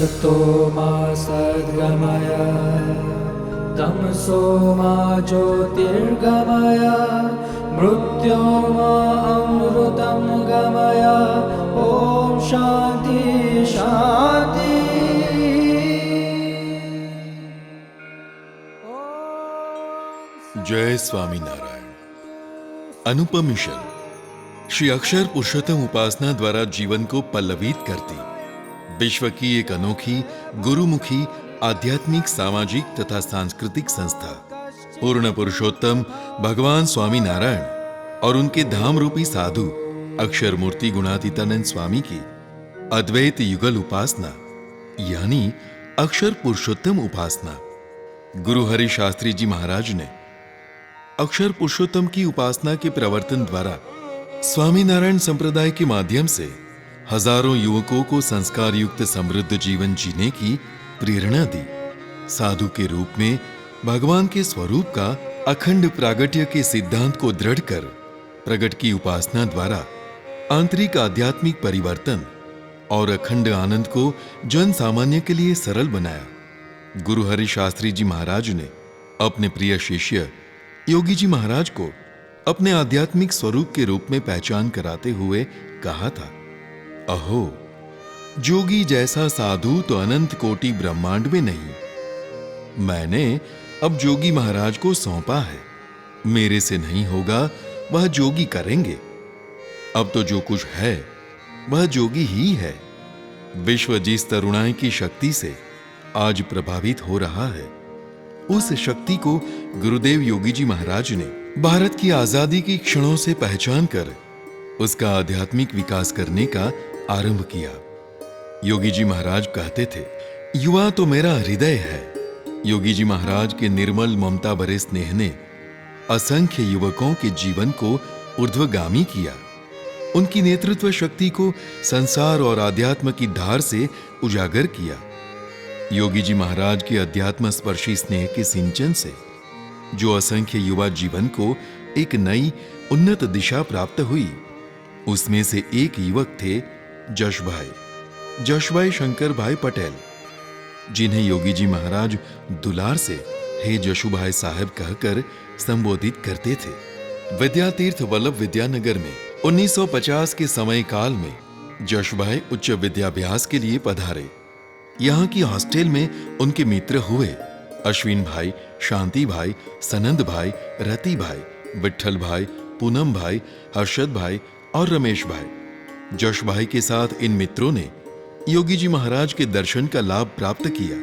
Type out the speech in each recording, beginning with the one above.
असतो मा सद्गमय तमसो मा ज्योतिर्गमय मृत्योर्मा अमृतं गमय। ओम शांति शांति। जय स्वामीनारायण। अनुपम मिशन श्री अक्षर पुरुषोत्तम उपासना द्वारा जीवन को पल्लवित करती विश्व की एक अनोखी गुरुमुखी आध्यात्मिक, सामाजिक तथा सांस्कृतिक संस्था पूर्ण पुरुषोत्तम भगवान स्वामी नारायण और उनके धाम रूपी साधु अक्षर मूर्ति गुणातीतानंद स्वामी की अद्वैत युगल उपासना यानी अक्षर पुरुषोत्तम उपासना। गुरु हरि शास्त्री जी महाराज ने अक्षर पुरुषोत्तम की उपासना के प्रवर्तन द्वारा स्वामीनारायण संप्रदाय के माध्यम से हजारों युवकों को संस्कार युक्त समृद्ध जीवन जीने की प्रेरणा दी। साधु के रूप में भगवान के स्वरूप का अखंड प्रागट्य के सिद्धांत को दृढ़ कर प्रगट की उपासना द्वारा आंतरिक आध्यात्मिक परिवर्तन और अखंड आनंद को जन सामान्य के लिए सरल बनाया। गुरु हरि शास्त्री जी महाराज ने अपने प्रिय शिष्य योगी जी महाराज को अपने आध्यात्मिक स्वरूप के रूप में पहचान कराते हुए कहा था, अहो जोगी जैसा साधु तो अनंत कोटि ब्रह्मांड में नहीं। मैंने अब जोगी महाराज को सौंपा है, मेरे से नहीं होगा, वह जोगी करेंगे। अब तो जो कुछ है वह जोगी ही है। विश्व जिस तरुणाई की शक्ति से आज प्रभावित हो रहा है, उस शक्ति को गुरुदेव योगी जी महाराज ने भारत की आजादी की क्षणों से पहचान कर उसका आध्यात्मिक विकास करने का आरंभ किया। योगी जी महाराज कहते थे, युवा तो मेरा हृदय है। योगी जी महाराज के निर्मल ममता भरे स्नेह ने असंख्य युवकों के जीवन को ऊर्ध्वगामी किया। उनकी नेतृत्व शक्ति को संसार और आध्यात्म की धार से उजागर किया। योगी जी महाराज के अध्यात्म स्पर्शी स्नेह के सिंचन से जो असंख्य युवा जीवन को एक नई उन्नत दिशा प्राप्त हुई, उसमें से एक युवक थे जशभाई शंकर भाई पटेल, जिन्हें योगी जी महाराज दुलार से हे जशुभाई साहब कहकर संबोधित करते थे। विद्यातीर्थ वल्लभ विद्यानगर में 1950 के समय काल में जशभाई उच्च विद्याभ्यास के लिए पधारे। यहाँ की हॉस्टल में उनके मित्र हुए अश्विन भाई, शांति भाई, सनंद भाई, रति भाई, विठल भाई, पूनम भाई, हर्षद भाई और रमेश भाई। जश भाई के साथ इन मित्रों ने योगी जी महाराज के दर्शन का लाभ प्राप्त किया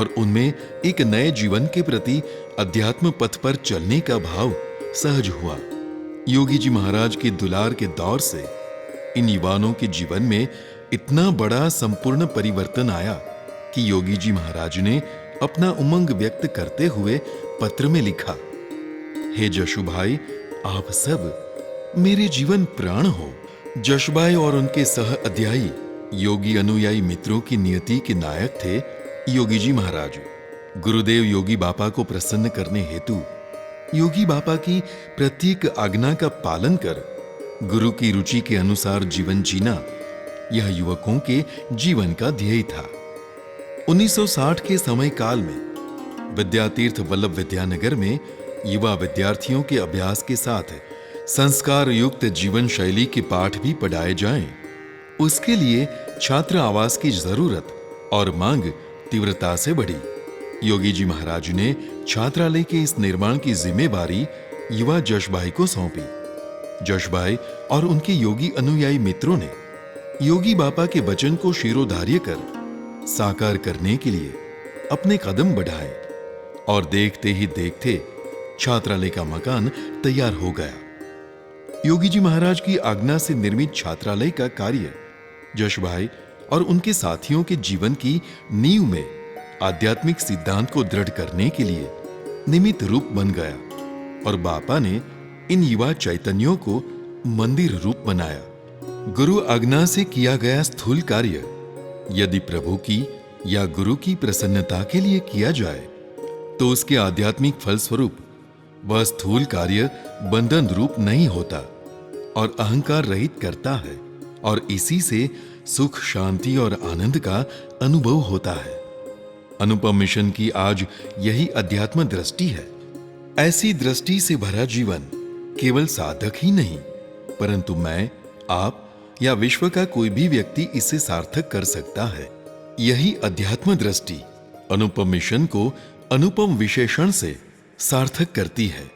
और उनमें एक नए जीवन के प्रति अध्यात्म पथ पर चलने का भाव सहज हुआ। योगी जी महाराज के दुलार के दौर से इन युवाओं के जीवन में इतना बड़ा संपूर्ण परिवर्तन आया कि योगी जी महाराज ने अपना उमंग व्यक्त करते हुए पत्र में लिखा, हे जशु भाई, आप सब मेरे जीवन प्राण हो। जशभाई और उनके सह अध्यायी योगी अनुयायी मित्रों की नियति के नायक थे योगी जी महाराज। गुरुदेव योगी बापा को प्रसन्न करने हेतु योगी बापा की प्रत्येक आज्ञा का पालन कर गुरु की रुचि के अनुसार जीवन जीना, यह युवकों के जीवन का ध्येय था। 1960 के समय काल में विद्यातीर्थ वल्लभ विद्यानगर में युवा विद्यार्थियों के अभ्यास के साथ संस्कार युक्त जीवन शैली के पाठ भी पढ़ाए जाएं, उसके लिए छात्र आवास की जरूरत और मांग तीव्रता से बढ़ी। योगी जी महाराज ने छात्रालय के इस निर्माण की जिम्मेवारी युवा जशभाई को सौंपी। जशभाई और उनके योगी अनुयायी मित्रों ने योगी बापा के वचन को शिरोधार्य कर साकार करने के लिए अपने कदम बढ़ाए और देखते ही देखते छात्रालय का मकान तैयार हो गया। योगी जी महाराज की आज्ञा से निर्मित छात्रालय का कार्य जशभाई और उनके साथियों के जीवन की नींव में आध्यात्मिक सिद्धांत को दृढ़ करने के लिए निमित्त रूप बन गया और बापा ने इन युवा चैतन्यों को मंदिर रूप बनाया। गुरु आज्ञा से किया गया स्थूल कार्य यदि प्रभु की या गुरु की प्रसन्नता के लिए किया जाए तो उसके आध्यात्मिक फलस्वरूप वह स्थूल कार्य बंधन रूप नहीं होता और अहंकार रहित करता है और इसी से सुख, शांति और आनंद का अनुभव होता है। अनुपम मिशन की आज यही अध्यात्म दृष्टि है। ऐसी दृष्टि से भरा जीवन केवल साधक ही नहीं, परंतु मैं, आप या विश्व का कोई भी व्यक्ति इसे सार्थक कर सकता है। यही अध्यात्म दृष्टि अनुपम मिशन को अनुपम विशेषण से सार्थक करती है।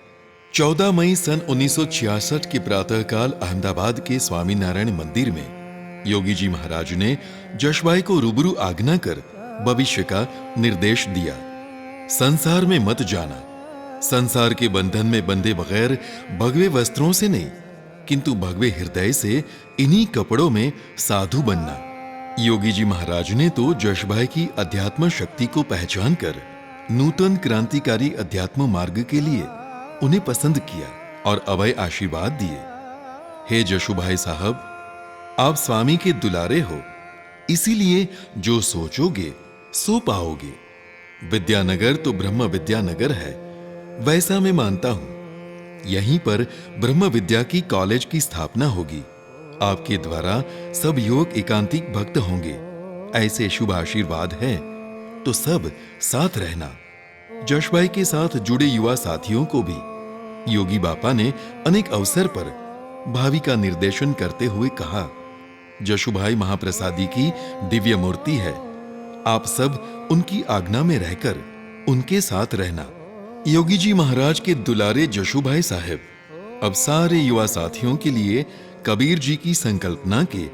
14 मई सन 1966 के प्रातःकाल अहमदाबाद के स्वामीनारायण मंदिर में योगी जी महाराज ने जशभाई को रूबरू आज्ञा कर भविष्य का निर्देश दिया। संसार में मत जाना, संसार के बंधन में बंधे बगैर भगवे वस्त्रों से नहीं, किंतु भगवे हृदय से इन्हीं कपड़ों में साधु बनना। योगी जी महाराज ने तो जशभाई की अध्यात्म शक्ति को पहचान कर नूतन क्रांतिकारी अध्यात्म मार्ग के लिए उन्हें पसंद किया और अभय आशीर्वाद दिए। हे जशुभाई साहब, आप स्वामी के दुलारे हो, इसीलिए जो सोचोगे सो पाओगे। विद्यानगर तो ब्रह्म विद्यानगर है, वैसा मैं मानता हूं। यहीं पर ब्रह्म विद्या की कॉलेज की स्थापना होगी। आपके द्वारा सब युवक एकांतिक भक्त होंगे, ऐसे शुभ आशीर्वाद है तो सब साथ रहना। जशभाई के साथ जुड़े युवा साथियों को भी योगी बापा ने अनेक अवसर पर भावी का निर्देशन करते हुए कहा, जशुभाई महाप्रसादी की दिव्य मूर्ति है, आप सब उनकी आज्ञा में रहकर उनके साथ रहना। योगी जी महाराज के दुलारे जशुभाई साहब अब सारे युवा साथियों के लिए कबीर जी की संकल्पना के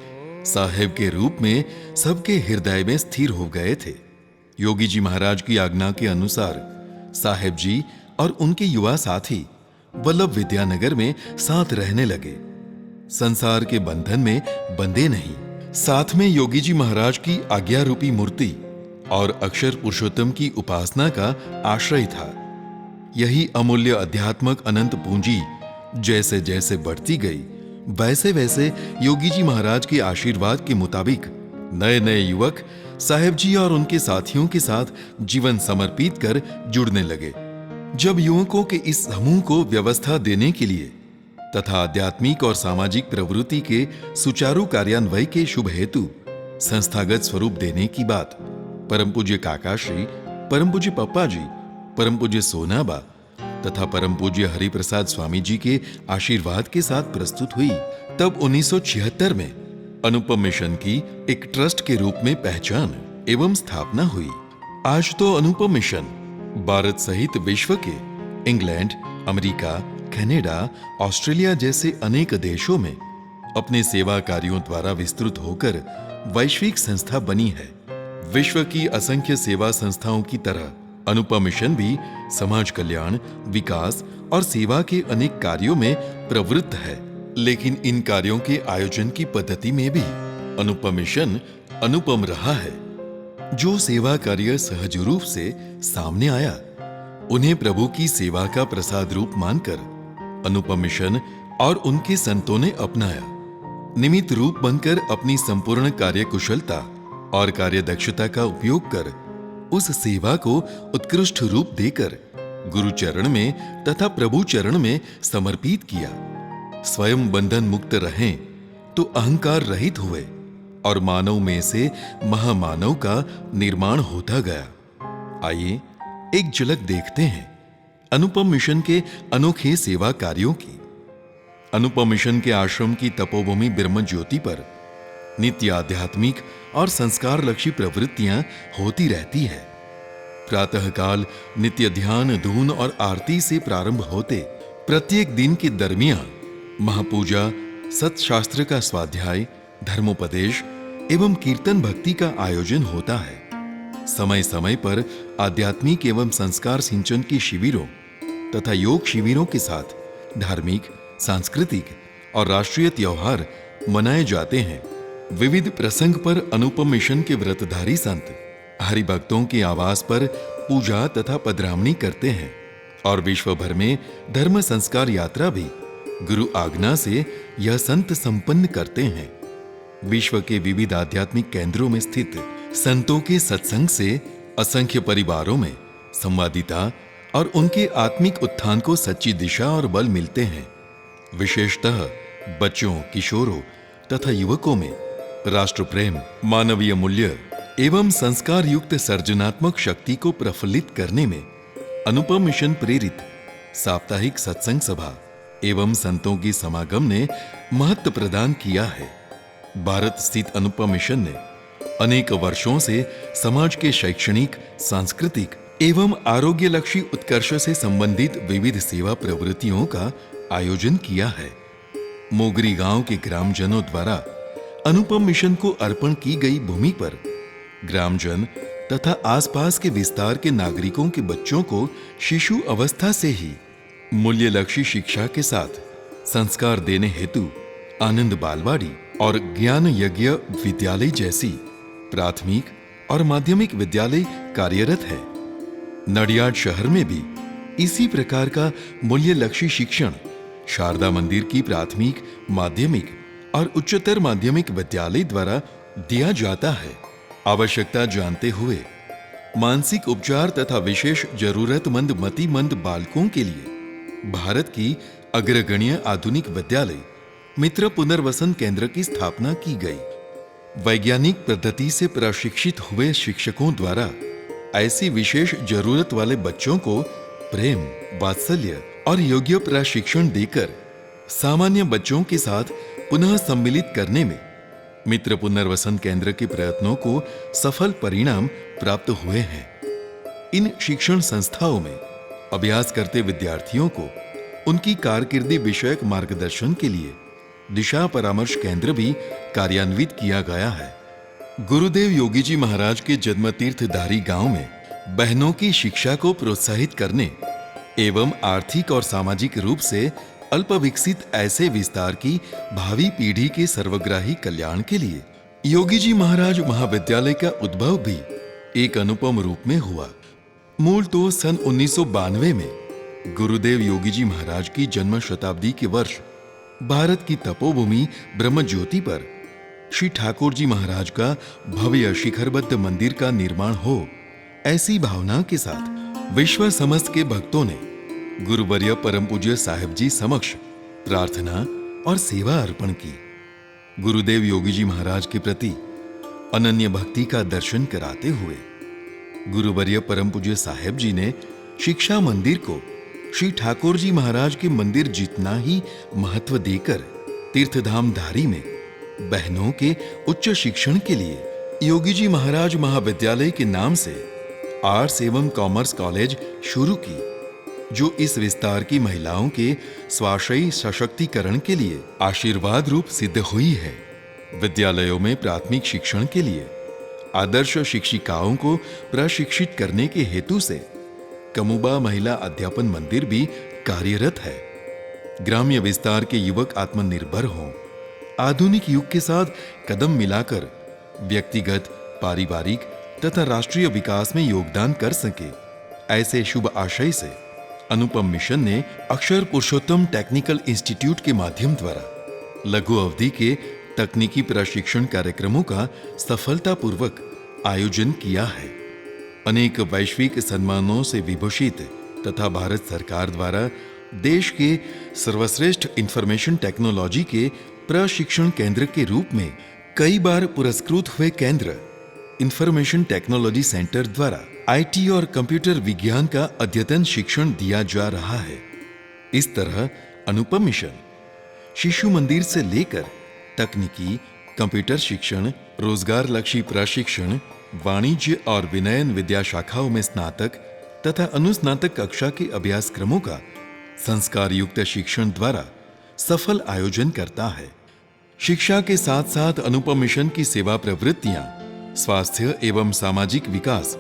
साहेब के रूप में सबके हृदय में स्थिर हो गए थे। योगी जी महाराज की आज्ञा के अनुसार साहेब जी और उनके युवा साथी वल्लभ विद्यानगर में साथ रहने लगे। संसार के बंधन में बंधे नहीं, साथ में योगी जी महाराज की आज्ञा रूपी मूर्ति और अक्षर पुरुषोत्तम की उपासना का आश्रय था। यही अमूल्य अध्यात्मक अनंत पूंजी जैसे जैसे बढ़ती गई, वैसे वैसे योगी जी महाराज के आशीर्वाद के मुताबिक नए नए युवक साहेब जी और उनके साथियों के साथ जीवन समर्पित कर जुड़ने लगे। जब युवकों के इस समूह को व्यवस्था देने के लिए तथा आध्यात्मिक और सामाजिक प्रवृत्ति के सुचारू कार्यान्वयन के शुभ हेतु संस्थागत स्वरूप देने की बात परम पूज्य काका श्री, परम पूज्य पप्पा जी, परम पूज्य सोनाबा तथा परम पूज्य हरिप्रसाद स्वामी जी के आशीर्वाद के साथ प्रस्तुत हुई, तब 1976 में अनुपम मिशन की एक ट्रस्ट के रूप में पहचान एवं स्थापना हुई। आज तो अनुपम मिशन भारत सहित विश्व के इंग्लैंड, अमेरिका, कनाडा, ऑस्ट्रेलिया जैसे अनेक देशों में अपने सेवा कार्यों द्वारा विस्तृत होकर वैश्विक संस्था बनी है। विश्व की असंख्य सेवा संस्थाओं की तरह अनुपम मिशन भी समाज कल्याण, विकास और सेवा के अनेक कार्यों में प्रवृत्त है। लेकिन इन कार्यों के आयोजन की पद्धति में भी अनुपम मिशन अनुपम रहा है। जो सेवा कार्य सहज रूप से सामने आया, उन्हें प्रभु की सेवा का प्रसाद रूप मानकर अनुपम मिशन और उनके संतों ने अपनाया। निमित्त रूप बनकर अपनी संपूर्ण कार्य कुशलता और कार्य दक्षता का उपयोग कर उस सेवा को उत्कृष्ट रूप देकर गुरु चरण में तथा प्रभु चरण में समर्पित किया। स्वयं बंधन मुक्त रहें तो अहंकार रहित हुए और मानव में से महामानव का निर्माण होता गया। आइए एक झलक देखते हैं अनुपम मिशन के अनोखे सेवा कार्यों की। अनुपम मिशन के आश्रम की तपोभूमि ब्रह्म ज्योति पर नित्य आध्यात्मिक और संस्कार लक्षी प्रवृत्तियां होती रहती है। प्रातःकाल नित्य ध्यान, धून और आरती से प्रारंभ होते प्रत्येक दिन के दरमियान महापूजा, सत्शास्त्र का स्वाध्याय, धर्मोपदेश एवं कीर्तन भक्ति का आयोजन होता है। समय समय पर आध्यात्मिक एवं संस्कार सिंचन के शिविरों तथा योग शिविरों के साथ धार्मिक, सांस्कृतिक और राष्ट्रीय त्योहार मनाए जाते हैं। विविध प्रसंग पर अनुपम मिशन के व्रतधारी संत हरिभक्तों के आवास पर पूजा तथा पधरामणी करते हैं और विश्व भर में धर्म संस्कार यात्रा भी गुरु आज्ञा से यह संत संपन्न करते हैं। विश्व के विविध आध्यात्मिक केंद्रों में स्थित संतों के सत्संग से असंख्य परिवारों में संवादिता और उनके आत्मिक उत्थान को सच्ची दिशा और बल मिलते हैं। विशेषतः बच्चों, किशोरों तथा युवकों में राष्ट्र प्रेम, मानवीय मूल्य एवं संस्कार युक्त सर्जनात्मक शक्ति को प्रफुल्लित करने में अनुपम मिशन प्रेरित साप्ताहिक सत्संग सभा एवं संतों की समागम ने महत्व प्रदान किया है। भारत स्थित अनुपम मिशन ने अनेक वर्षों से समाज के शैक्षणिक, सांस्कृतिक एवं आरोग्यलक्षी उत्कर्ष से संबंधित विविध सेवा प्रवृत्तियों का आयोजन किया है। मोगरी गांव के ग्रामजनों द्वारा अनुपम मिशन को अर्पण की गई भूमि पर ग्रामजन तथा आसपास के विस्तार के नागरिकों के बच्चों को शिशु अवस्था से ही मूल्यलक्षी शिक्षा के साथ संस्कार देने हेतु आनंद बालवाड़ी और ज्ञान यज्ञ विद्यालय जैसी प्राथमिक और माध्यमिक विद्यालय कार्यरत है। नडियाड शहर में भी इसी प्रकार का मूल्यलक्षी शिक्षण शारदा मंदिर की प्राथमिक, माध्यमिक और उच्चतर माध्यमिक विद्यालय द्वारा दिया जाता है। आवश्यकता जानते हुए मानसिक उपचार तथा विशेष जरूरतमंद मतिमंद बालकों के लिए भारत की अग्रगण्य आधुनिक विद्यालय मित्र पुनर्वसन केंद्र की स्थापना की गई। वैज्ञानिक पद्धति से प्रशिक्षित हुए शिक्षकों द्वारा ऐसी विशेष जरूरत वाले बच्चों को प्रेम, वात्सल्य और योग्य प्रशिक्षण देकर सामान्य बच्चों के साथ पुनः सम्मिलित करने में मित्र पुनर्वसन केंद्र के प्रयत्नों को सफल परिणाम प्राप्त हुए हैं। इन शिक्षण संस्थाओं में अभ्यास करते विद्यार्थियों को उनकी कारकिर्दी विषयक मार्गदर्शन के लिए दिशा परामर्श केंद्र भी कार्यान्वित किया गया है। गुरुदेव योगी जी महाराज के जन्मतीर्थ धारी गांव में बहनों की शिक्षा को प्रोत्साहित करने एवं आर्थिक और सामाजिक रूप से अल्प विकसित ऐसे विस्तार की भावी पीढ़ी के सर्वग्राही कल्याण के लिए योगी जी महाराज महाविद्यालय का उद्भव भी एक अनुपम रूप में हुआ। मूल तो सन 1992 में गुरुदेव योगी जी महाराज की जन्म शताब्दी के वर्ष भारत की तपोभूमि ब्रह्म ज्योति पर श्री ठाकुर जी महाराज का भव्य शिखरबद्ध मंदिर का निर्माण हो, ऐसी भावना के साथ विश्व समस्त के भक्तों ने गुरुवर्य परम पूज्य साहिब जी समक्ष प्रार्थना और सेवा अर्पण की। गुरुदेव योगी जी महाराज के प्रति अनन्य भक्ति का दर्शन कराते हुए गुरुवर्य परम पूज्य साहिब जी ने शिक्षा मंदिर को श्री ठाकुर जी महाराज के मंदिर जितना ही महत्व देकर तीर्थधाम धारी में बहनों के उच्च शिक्षण के लिए योगी जी महाराज महाविद्यालय के नाम से आर्ट्स एवं कॉमर्स कॉलेज शुरू की, जो इस विस्तार की महिलाओं के स्वाश्रयी सशक्तिकरण के लिए आशीर्वाद रूप सिद्ध हुई है। विद्यालयों में प्राथमिक शिक्षण के लिए आदर्श शिक्षिकाओं को प्रशिक्षित करने के हेतु से कमुबा महिला अध्यापन मंदिर भी कार्यरत है। ग्राम्य विस्तार के युवक आत्मनिर्भर हों, आधुनिक युग के साथ कदम मिलाकर व्यक्तिगत, पारिवारिक तथा राष्ट्रीय विकास में योगदान कर सके, ऐसे शुभ आशय से अनुपम मिशन ने अक्षर पुरुषोत्तम टेक्निकल इंस्टीट्यूट के माध्यम द्वारा लघु अवधि के तकनीकी प्रशिक्षण कार्यक्रमों का सफलतापूर्वक आयोजन किया है। अनेक वैश्विक सम्मानों से विभूषित तथा भारत सरकार द्वारा देश के सर्वश्रेष्ठ इंफॉर्मेशन टेक्नोलॉजी के प्रशिक्षण केंद्र के रूप में कई बार पुरस्कृत हुए केंद्र इंफॉर्मेशन टेक्नोलॉजी सेंटर द्वारा आईटी और कंप्यूटर विज्ञान का अद्यतन शिक्षण दिया जा रहा है। इस तरह अनुपम मिशन शिशु मंदिर से लेकर तकनीकी, कंप्यूटर शिक्षण, रोजगार लक्षी प्रशिक्षण, वाणिज्य और विनयन विद्या शाखाओं में स्नातक तथा अनुस्नातक कक्षा के अभ्यासक्रमों का संस्कार युक्त शिक्षण द्वारा सफल आयोजन करता है। शिक्षा के साथ साथ अनुपम मिशन की सेवा प्रवृत्तियां स्वास्थ्य एवं सामाजिक विकास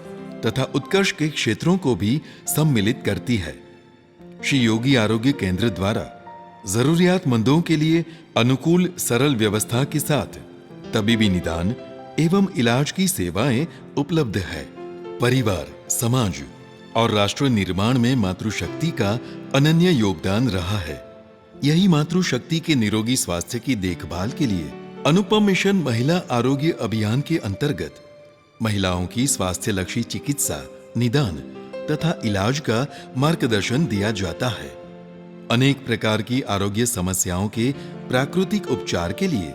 तथा उत्कर्ष के क्षेत्रों को भी सम्मिलित करती है। श्री योगी आरोग्य केंद्र द्वारा जरूरियातमंदों के लिए अनुकूल सरल व्यवस्था के साथ तबीबी निदान एवं इलाज की सेवाएं उपलब्ध है। परिवार, समाज और राष्ट्र निर्माण में मातृशक्ति का अनन्य योगदान रहा है। यही मातृशक्ति के निरोगी स्वास्थ्य की देखभाल के लिए अनुपम मिशन महिला आरोग्य अभियान के अंतर्गत महिलाओं की स्वास्थ्य लक्षी चिकित्सा, निदान तथा इलाज का मार्गदर्शन दिया जाता है। अनेक प्रकार की आरोग्य समस्याओं के प्राकृतिक उपचार के लिए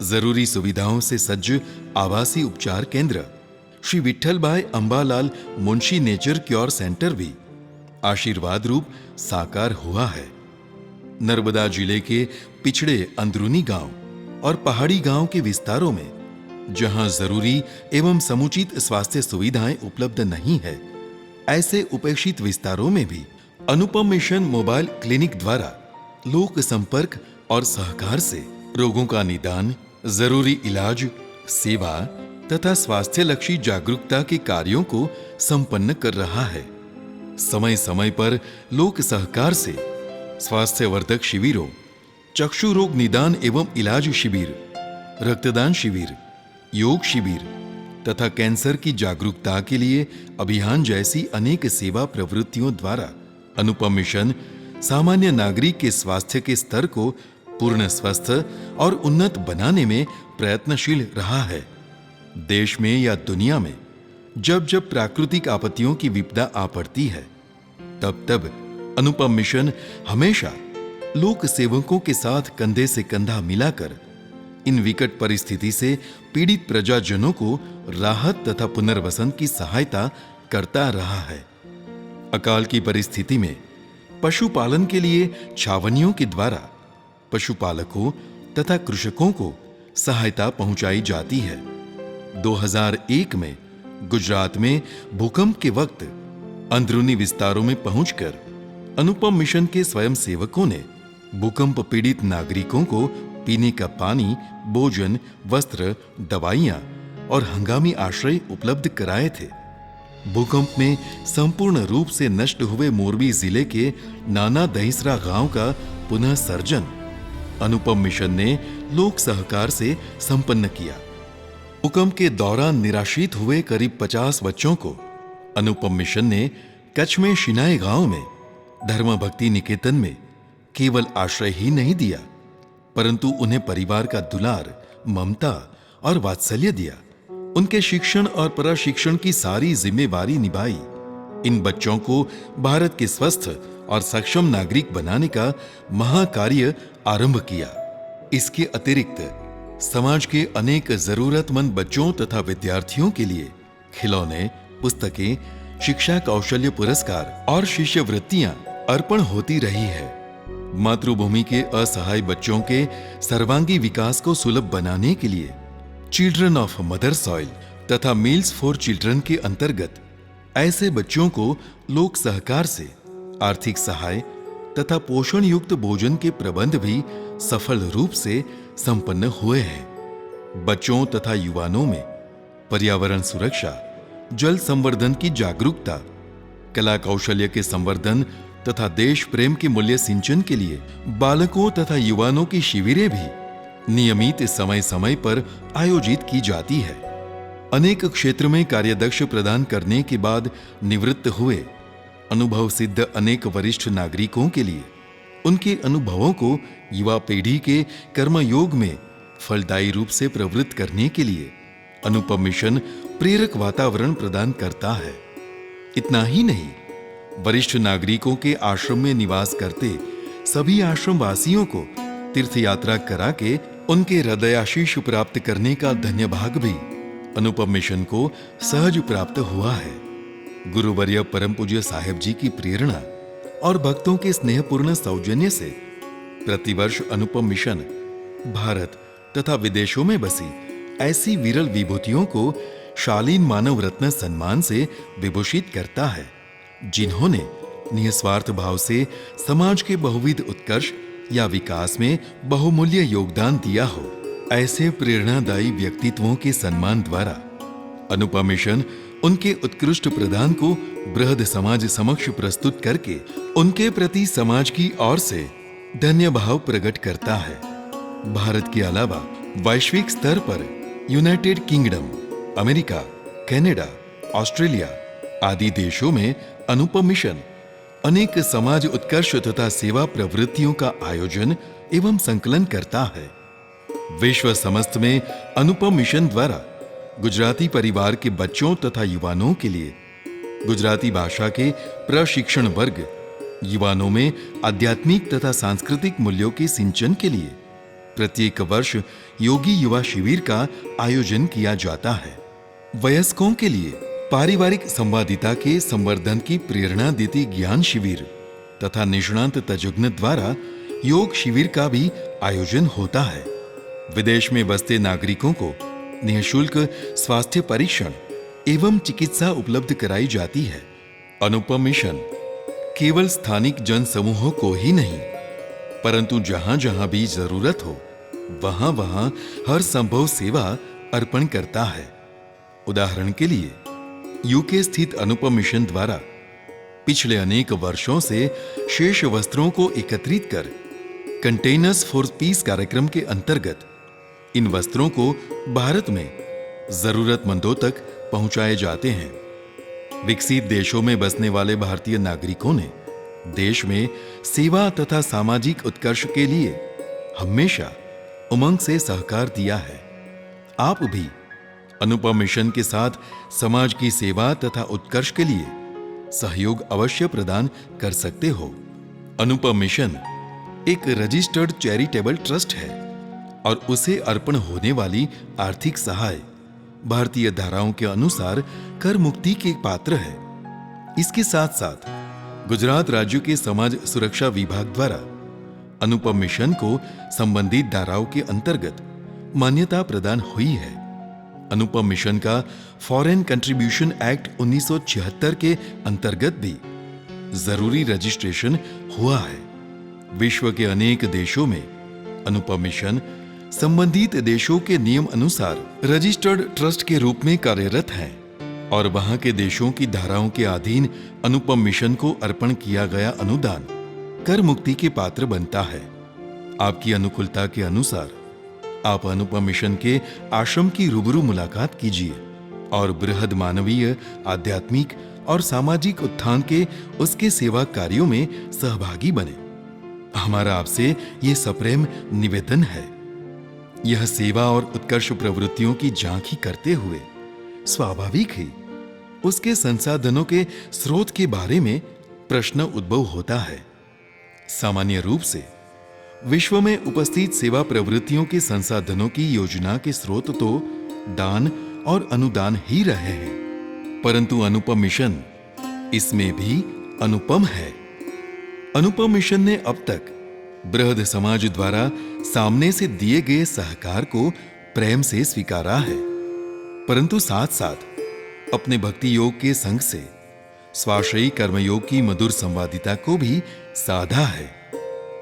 जरूरी सुविधाओं से सज्ज आवासीय उपचार केंद्र Shri Vithalbhai Ambalal Munshi nature cure centre भी आशीर्वाद रूप साकार हुआ है। नर्मदा जिले के पिछड़े अंदरूनी गांव और पहाड़ी गांव के विस्तारों में जहां जरूरी एवं समुचित स्वास्थ्य सुविधाएं उपलब्ध नहीं है, ऐसे उपेक्षित विस्तारों में भी अनुपम मिशन मोबाइल क्लिनिक द्वारा लोक संपर्क और सहकार से रोगों का निदान, जरूरी इलाज, सेवा तथा स्वास्थ्य लक्षी जागरूकता के कार्यों को संपन्न कर रहा है। समय समय पर लोक सहकार से स्वास्थ्यवर्धक शिविरों, चक्षु रोग निदान एवं इलाज शिविर, रक्तदान शिविर, योग शिविर तथा कैंसर की जागरूकता के लिए अभियान जैसी अनेक सेवा प्रवृत्तियों द्वारा अनुपम मिशन सामान्य नागरिक के स्वास्थ्य के स्तर को पूर्ण स्वस्थ और उन्नत बनाने में प्रयत्नशील रहा है। देश में या दुनिया में जब जब प्राकृतिक आपत्तियों की विपदा आ पड़ती है, तब तब अनुपम मिशन हमेशा लोक सेवकों के साथ कंधे से कंधा मिलाकर इन विकट परिस्थिति से पीड़ित प्रजाजनों को राहत तथा पुनर्वसन की सहायता करता रहा है। अकाल की परिस्थिति में पशुपालन के लिए छावनियों के द्वारा पशुपालकों तथा कृषकों को सहायता पहुंचाई जाती है। 2001 में गुजरात में भूकंप के वक्त अंदरूनी विस्तारों में पहुंचकर अनुपम मिशन के स्वयं सेवकों ने भूकंप पीड़ित नागरिकों को पीने का पानी, भोजन, वस्त्र, दवाइयां और हंगामी आश्रय उपलब्ध कराए थे। भूकंप में संपूर्ण रूप से नष्ट हुए मोरबी जिले के नाना दहिसरा गांव का पुनः सर्जन अनुपम मिशन ने लोक सहकार से संपन्न किया। भूकंप के दौरान निराश्रित हुए करीब 50 बच्चों को अनुपम मिशन ने कच्छ में शिनाई गांव में धर्म भक्ति निकेतन में केवल आश्रय ही नहीं दिया, परंतु उन्हें परिवार का दुलार, ममता और वात्सल्य दिया। उनके शिक्षण और प्रशिक्षण की सारी जिम्मेवारी निभाई। इन बच्चों को भारत के स्वस्थ और सक्षम नागरिक बनाने का महाकार्य आरंभ किया। इसके अतिरिक्त समाज के अनेक जरूरतमंद बच्चों तथा विद्यार्थियों के लिए खिलौने, पुस्तकें, शिक्षा कौशल्य पुरस्कार और शिष्यवृत्तियां अर्पण होती रही है। मातृभूमि के असहाय बच्चों के सर्वांगी विकास को सुलभ बनाने के लिए चिल्ड्रन ऑफ मदर सॉइल तथा मील्स फॉर चिल्ड्रन के अंतर्गत ऐसे बच्चों को लोक सहकार से आर्थिक सहाय तथा पोषण युक्त भोजन के प्रबंध भी सफल रूप से संपन्न हुए हैं। बच्चों तथा युवाओं में पर्यावरण सुरक्षा, जल संवर्धन की जागरूकता, कला कौशल्य के संवर्धन तथा देश प्रेम के मूल्य सिंचन के लिए बालकों तथा युवाओं की शिविरें भी नियमित समय समय पर आयोजित की जाती है। अनेक क्षेत्र में कार्यदक्ष प्रदान करने के बाद निवृत्त हुए अनुभव सिद्ध अनेक वरिष्ठ नागरिकों के लिए उनके अनुभवों को युवा पीढ़ी के कर्मयोग में फलदायी रूप से प्रवृत्त करने के लिए अनुपम मिशन प्रेरक वातावरण प्रदान करता है। इतना ही नहीं, वरिष्ठ नागरिकों के आश्रम में निवास करते सभी आश्रम वासियों को तीर्थ यात्रा करा के उनके हृदयाशीष प्राप्त करने का धन्य भाग भी अनुपम मिशन को सहज प्राप्त हुआ है। गुरुवर्य परम पूज्य साहेब जी की प्रेरणा और भक्तों के स्नेहपूर्ण सौजन्य से प्रतिवर्ष अनुपम मिशन भारत तथा विदेशों में बसी ऐसी विरल विभूतियों को शालीन मानव रत्न सम्मान से विभूषित करता है, जिन्होंने निस्वार्थ भाव से समाज के बहुविध उत्कर्ष या विकास में बहुमूल्य योगदान दिया हो। ऐसे प्रेरणादायी व्यक्तित्वों के सम्मान द्वारा अनुपम मिशन उनके उत्कृष्ट प्रदान को बृहद समाज समक्ष प्रस्तुत करके उनके प्रति समाज की ओर से धन्य भाव प्रकट करता है। भारत के अलावा वैश्विक स्तर पर United kingdom, America, Canada, Australia आदि देशों में अनुपम मिशन अनेक समाज उत्कर्ष तथा सेवा प्रवृत्तियों का आयोजन एवं संकलन करता है। विश्व समस्त में अनुपम मिशन द्वारा गुजराती परिवार के बच्चों तथा युवाओं के लिए गुजराती भाषा के प्रशिक्षण वर्ग, युवाओं में आध्यात्मिक तथा सांस्कृतिक मूल्यों के सिंचन के लिए प्रत्येक वर्ष योगी युवा शिविर का आयोजन किया जाता है। वयस्कों के लिए पारिवारिक संवादिता के संवर्धन की प्रेरणा देती ज्ञान शिविर तथा निष्णांत तज्ञ द्वारा योग शिविर का भी आयोजन होता है। विदेश में बसते नागरिकों को निःशुल्क स्वास्थ्य परीक्षण एवं चिकित्सा उपलब्ध कराई जाती है। अनुपम मिशन केवल स्थानिक जन समूहों को ही नहीं, परंतु जहां जहां भी जरूरत हो वहां वहां हर संभव सेवा अर्पण करता है। उदाहरण के लिए यूके स्थित अनुपम मिशन द्वारा पिछले अनेक वर्षों से शेष वस्त्रों को एकत्रित कर कंटेनर्स फॉर पीस कार्यक्रम के अंतर्गत इन वस्त्रों को भारत में जरूरतमंदों तक पहुंचाए जाते हैं। विकसित देशों में बसने वाले भारतीय नागरिकों ने देश में सेवा तथा सामाजिक उत्कर्ष के लिए हमेशा उमंग से सहकार दिया है। आप भी अनुपम मिशन के साथ समाज की सेवा तथा उत्कर्ष के लिए सहयोग अवश्य प्रदान कर सकते हो। अनुपम मिशन एक रजिस्टर्ड चैरिटेबल ट्रस्ट है और उसे अर्पण होने वाली आर्थिक सहाय भारतीय धाराओं के अनुसार कर मुक्ति के पात्र है। इसके साथ साथ गुजरात राज्य के समाज सुरक्षा विभाग द्वारा अनुपम मिशन को संबंधित धाराओं के अंतर्गत मान्यता प्रदान हुई है। अनुपम मिशन का फॉरेन कंट्रीब्यूशन एक्ट 1976 के अंतर्गत भी जरूरी रजिस्ट्रेशन हुआ है। विश्व के अनेक देशों में अनुपम मिशन संबंधित देशों के नियम अनुसार रजिस्टर्ड ट्रस्ट के रूप में कार्यरत है और वहां के देशों की धाराओं के अधीन अनुपम मिशन को अर्पण किया गया अनुदान कर मुक्ति के पात्र बनता है। आपकी अनुकूलता के अनुसार आप अनुपम मिशन के आश्रम की रूबरू मुलाकात कीजिए और बृहद मानवीय, आध्यात्मिक और सामाजिक उत्थान के उसके सेवा कार्यों में सहभागी बने। हमारा आपसे ये सप्रेम निवेदन है। यह सेवा और उत्कर्ष प्रवृत्तियों की झांकी करते हुए स्वाभाविक ही उसके संसाधनों के स्रोत के बारे में प्रश्न उद्भव होता है। सामान्य रूप से विश्व में उपस्थित सेवा प्रवृत्तियों के संसाधनों की योजना के स्रोत तो दान और अनुदान ही रहे हैं, परंतु अनुपम मिशन इसमें भी अनुपम है। अनुपम मिशन ने अब तक बृहद समाज द्वारा सामने से दिए गए सहकार को प्रेम से स्वीकारा है, परंतु साथ साथ अपने भक्ति योग के संग से स्वाश्रयी कर्मयोग की मधुर संवादिता को भी साधा है।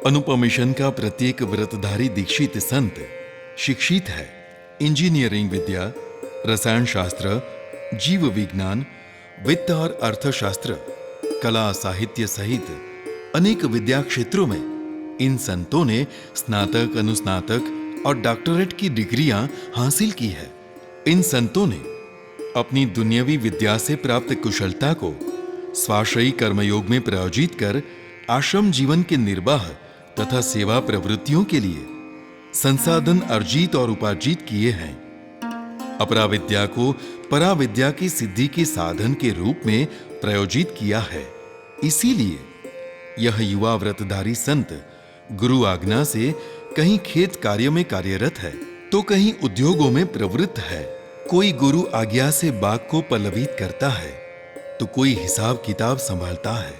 अनुपम मिशन का प्रत्येक व्रतधारी दीक्षित संत शिक्षित है। इंजीनियरिंग विद्या, रसायन शास्त्र, जीव विज्ञान, वित्त और अर्थशास्त्र, कला, साहित्य सहित अनेक विद्या क्षेत्रों में इन संतों ने स्नातक, अनुस्नातक और डॉक्टरेट की डिग्रियां हासिल की है। इन संतों ने अपनी दुनियावी विद्या से प्राप्त कुशलता को स्वाश्रयी कर्मयोग में प्रयोजित कर आश्रम जीवन के निर्वाह तथा सेवा प्रवृत्तियों के लिए संसाधन अर्जित और उपार्जित किए हैं। अपराविद्या को पराविद्या की सिद्धि के साधन के रूप में प्रयोजित किया है। इसीलिए यह युवा व्रतधारी संत गुरु आज्ञा से कहीं खेत कार्य में कार्यरत है तो कहीं उद्योगों में प्रवृत्त है। कोई गुरु आज्ञा से बाग को पल्लवित करता है तो कोई हिसाब किताब संभालता है।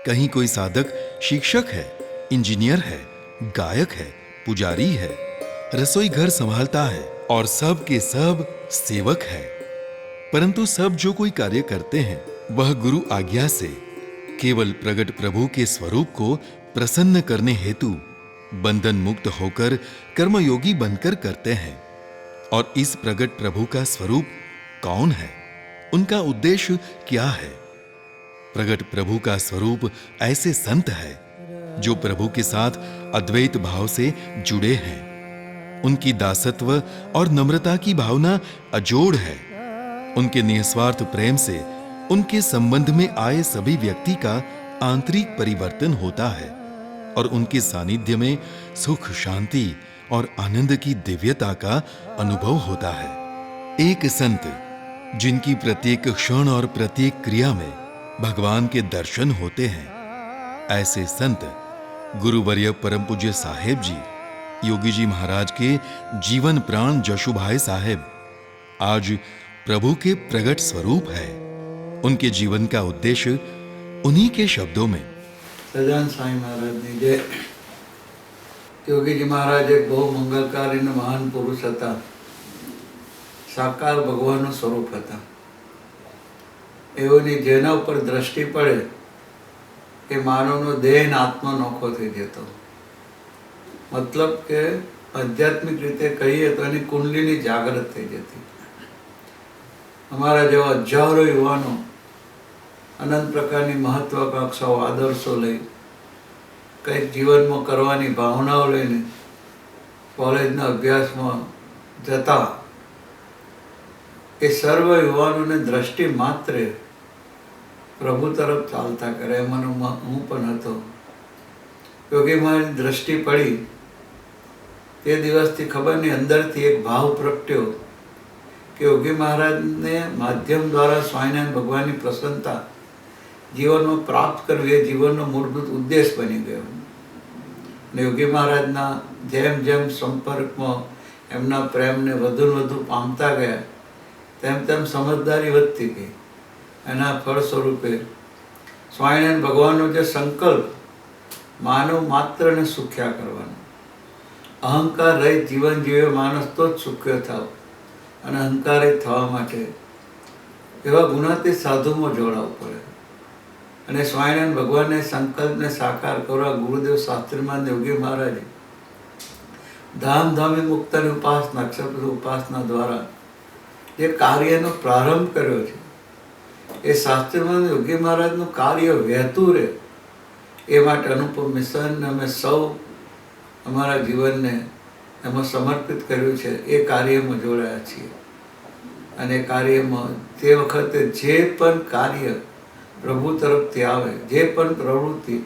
कहीं कोई साधक शिक्षक है, इंजीनियर है, गायक है, पुजारी है, रसोई घर संभालता है और सब के सब सेवक है। परंतु सब जो कोई कार्य करते हैं वह गुरु आज्ञा से केवल प्रगट प्रभु के स्वरूप को प्रसन्न करने हेतु बंधन मुक्त होकर कर्मयोगी बनकर करते हैं। और इस प्रगट प्रभु का स्वरूप कौन है, उनका उद्देश्य क्या है? प्रगट प्रभु का स्वरूप ऐसे संत है जो प्रभु के साथ अद्वैत भाव से जुड़े हैं। उनकी दासत्व और नम्रता की भावना अजोड़ है। उनके निस्वार्थ प्रेम से उनके संबंध में आए सभी व्यक्ति का आंतरिक परिवर्तन होता है और उनके सानिध्य में सुख, शांति और आनंद की दिव्यता का अनुभव होता है। एक संत जिनकी प्रत्येक क्षण और प्रत्येक क्रिया में भगवान के दर्शन होते हैं, ऐसे संत गुरुवर्य परम पूज्य साहेब जी योगी जी महाराज के जीवन प्राण जशुभाई साहेब आज प्रभु के प्रगट स्वरूप है। उनके जीवन का उद्देश्य उन्हीं के शब्दों में। સજાન સાંઈ મહારાજની જય। યોગીજી મહારાજ એક બહુ મંગલકારી અને મહાન પુરુષ હતા, સાકાર ભગવાનનું સ્વરૂપ હતા। એઓની જેના ઉપર દ્રષ્ટિ પડે એ માનવનો દેહ ને આત્મા નોખો થઈ જતો। મતલબ કે આધ્યાત્મિક રીતે કહીએ તો એની કુંડલીની જાગૃત થઈ જતી। અમારા જેવા હજારો યુવાનો અનંત પ્રકારની મહત્વાકાંક્ષાઓ આદર્શો લઈ કંઈક જીવનમાં કરવાની ભાવનાઓ લઈને કોલેજના અભ્યાસમાં જતા એ સર્વ યુવાનોને દ્રષ્ટિ માત્રે પ્રભુ તરફ ચાલતા કરે। એમાંનો હું પણ હતો। યોગી મારી દ્રષ્ટિ પડી તે દિવસથી ખબર નહીં અંદરથી એક ભાવ પ્રગટ્યો કે યોગી મહારાજને માધ્યમ દ્વારા સ્વામિનારાયણ ભગવાનની પ્રસન્નતા જીવનમાં પ્રાપ્ત કરવી એ જીવનનો મૂળભૂત ઉદ્દેશ બની ગયો। અને યોગી મહારાજના જેમ જેમ સંપર્કમાં એમના પ્રેમને વધુ ને વધુ પામતા ગયા તેમ તેમ સમજદારી વધતી ગઈ। એના ફળ સ્વરૂપે સ્વામિનારાયણ ભગવાનનો જે સંકલ્પ માનવ માત્રને સુખ્યા કરવાનો, અહંકાર રહિત જીવન જીવે માણસ તો જ સુખ્ય થાવ, અને અહંકારિત થવા માટે એવા ગુણાતી સાધુમાં જોડાવવું પડે। અને સ્વામિનારાયણ ભગવાનને સંકલ્પને સાકાર કરવા ગુરુદેવ શાસ્ત્રીમાન યોગી મહારાજે ધામધામી મુક્તની ઉપાસના, નક્ષત્ર ઉપાસના દ્વારા જે કાર્યનો પ્રારંભ કર્યો છે એ શાસ્ત્રીમાન યોગી મહારાજનું કાર્ય વહેતું રહે એ માટે અનુપમ મિશન અમે સૌ અમારા જીવનને એમાં સમર્પિત કર્યું છે। એ કાર્યમાં જોડાયા છીએ અને કાર્યમાં તે વખતે જે પણ કાર્ય પ્રભુ તરફથી આવે, જે પણ પ્રવૃત્તિ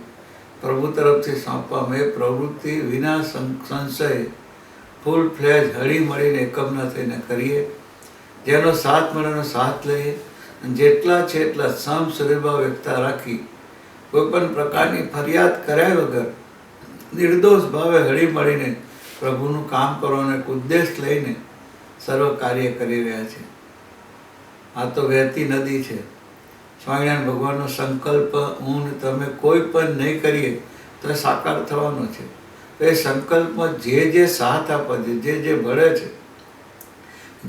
પ્રભુ તરફથી સોંપવામાં એ પ્રવૃત્તિ વિના સંશય ફૂલ ફ્લેજ હળી મળીને એકમના થઈને કરીએ। જેનો સાથ મળેનો સાથ લઈએ, જેટલા છે એટલા સમ સદભાવ વ્યક્તા રાખી કોઈ પણ પ્રકારની ફરિયાદ કર્યા વગર નિર્દોષ ભાવે હળી મળીને પ્રભુનું કામ કરવાનો એક ઉદ્દેશ લઈને સર્વ કાર્ય કરી રહ્યા છે। આ તો વહેતી નદી છે। સ્વામિનારાયણ ભગવાનનો સંકલ્પ હું ને તમે કોઈ પણ નહીં કરીએ તો એ સાકાર થવાનો છે। તો એ સંકલ્પમાં જે જે સાથ આપે છે, જે ભળે છે,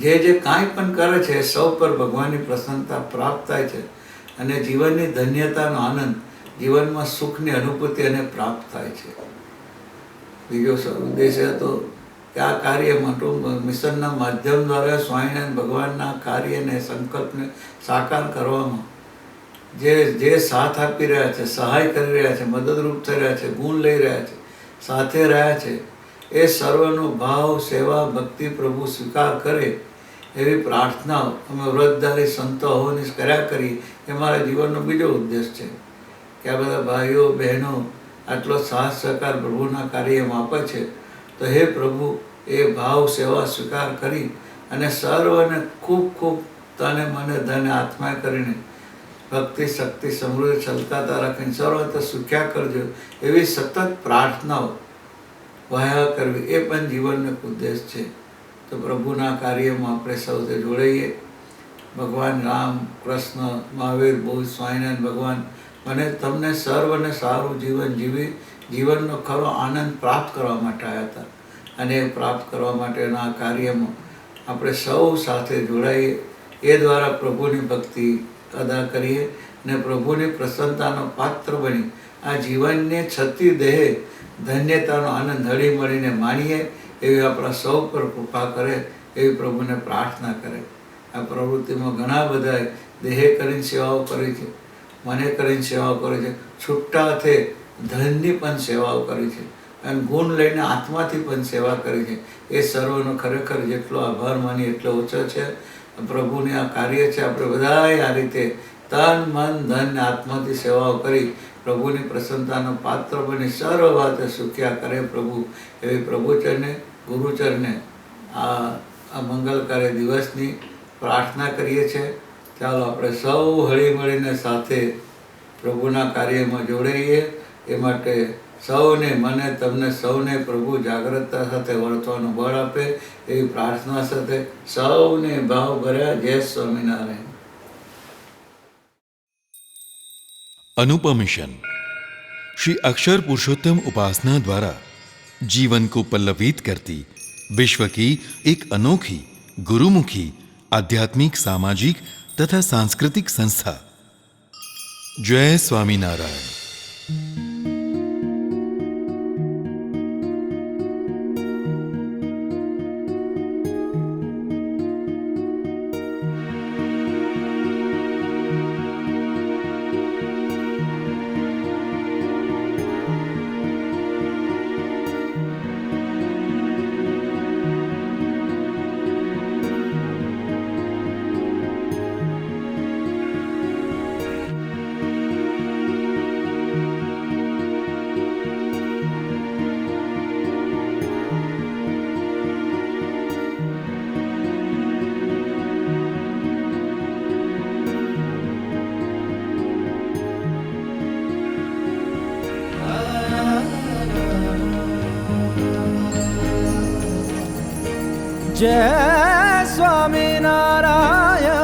જે કાંઈ પણ કરે છે એ સૌ પર ભગવાનની પ્રસન્નતા પ્રાપ્ત થાય છે અને જીવનની ધન્યતાનો આનંદ, જીવનમાં સુખની અનુભૂતિ એને પ્રાપ્ત થાય છે। બીજો ઉદ્દેશ હતો કે આ કાર્યમાં મિશનના માધ્યમ દ્વારા સ્વામિનારાયણ ભગવાનના કાર્યને, સંકલ્પને સાકાર કરવામાં જે સાથ આપી રહ્યા છે, સહાય કરી રહ્યા છે, મદદરૂપ થઈ રહ્યા છે, ગુણ લઈ રહ્યા છે, સાથે રહ્યા છે, એ સર્વનો ભાવ, સેવા, ભક્તિ પ્રભુ સ્વીકાર કરે એવી પ્રાર્થનાઓ અમે વ્રતધારી સંતો હોવાની કર્યા કરી। એ મારા જીવનનો બીજો ઉદ્દેશ છે કે આ બધા ભાઈઓ બહેનો આટલો સાથ સહકાર પ્રભુના કાર્યમાં આપે છે તો હે પ્રભુ એ ભાવ સેવા સ્વીકાર કરી અને સર્વને ખૂબ ખૂબ તને મને ધને આત્મા કરીને ભક્તિ શક્તિ સમૃદ્ધિ છલકાતા રાખીને સર્વત્ર સુખ્યા કરજો એવી સતત પ્રાર્થનાઓ વહ્યા કરવી એ પણ જીવનનો એક ઉદ્દેશ છે। તો પ્રભુના કાર્યમાં આપણે સૌથી જોડાઈએ। ભગવાન રામ, કૃષ્ણ, મહાવીર, બૌદ્ધ, સ્વામિનારાયણ ભગવાન મને તમને સર્વને સારું જીવન જીવી જીવનનો ખરો આનંદ પ્રાપ્ત કરવા માટે આવ્યા હતા અને એ પ્રાપ્ત કરવા માટેના આ કાર્યમાં આપણે સૌ સાથે જોડાઈએ। એ દ્વારા પ્રભુની ભક્તિ અદા કરીએ અને પ્રભુની પ્રસન્નતાનો પાત્ર બની આ જીવનને છતી દેહે ધન્યતાનો આનંદ હળી મળીને માણીએ એવી આપણા સૌ પર કૃપા કરે એવી પ્રભુને પ્રાર્થના કરે। આ પ્રવૃત્તિમાં ઘણા બધા દેહે કરીને સેવાઓ કરી છે, મને કરીને સેવાઓ કરી છે, છૂટા હાથે ધનની પણ સેવાઓ કરી છે અને ગુણ લઈને આત્માથી પણ સેવા કરી છે। એ સર્વનો ખરેખર જેટલો આભાર માની એટલો ઓછો છે। પ્રભુને આ કાર્ય છે, આપણે બધાએ આ રીતે તન મન ધન ને આત્માથી સેવાઓ કરી પ્રભુની પ્રસન્નતાનો પાત્ર બની સર્વ વાતે સુખ્યા કરે પ્રભુ એવી પ્રભુચરને, ગુરુચરને આ મંગલકારી દિવસની પ્રાર્થના કરીએ છીએ। ચાલો આપણે સૌ હળી મળીને સાથે પ્રભુના કાર્યમાં જોડાઈએ। એ માટે સૌને મને તમને સૌને પ્રભુ જાગ્રતતા સાથે વર્તવાનું બળ આપે એવી પ્રાર્થના સાથે સૌને ભાવ ભર્યા જય સ્વામિનારાયણ. अनुपम मिशन श्री अक्षर पुरुषोत्तम उपासना द्वारा जीवन को पल्लवित करती विश्व की एक अनोखी गुरुमुखी आध्यात्मिक, सामाजिक तथा सांस्कृतिक संस्था. जय स्वामीनारायण. जय स्वामीनारायण.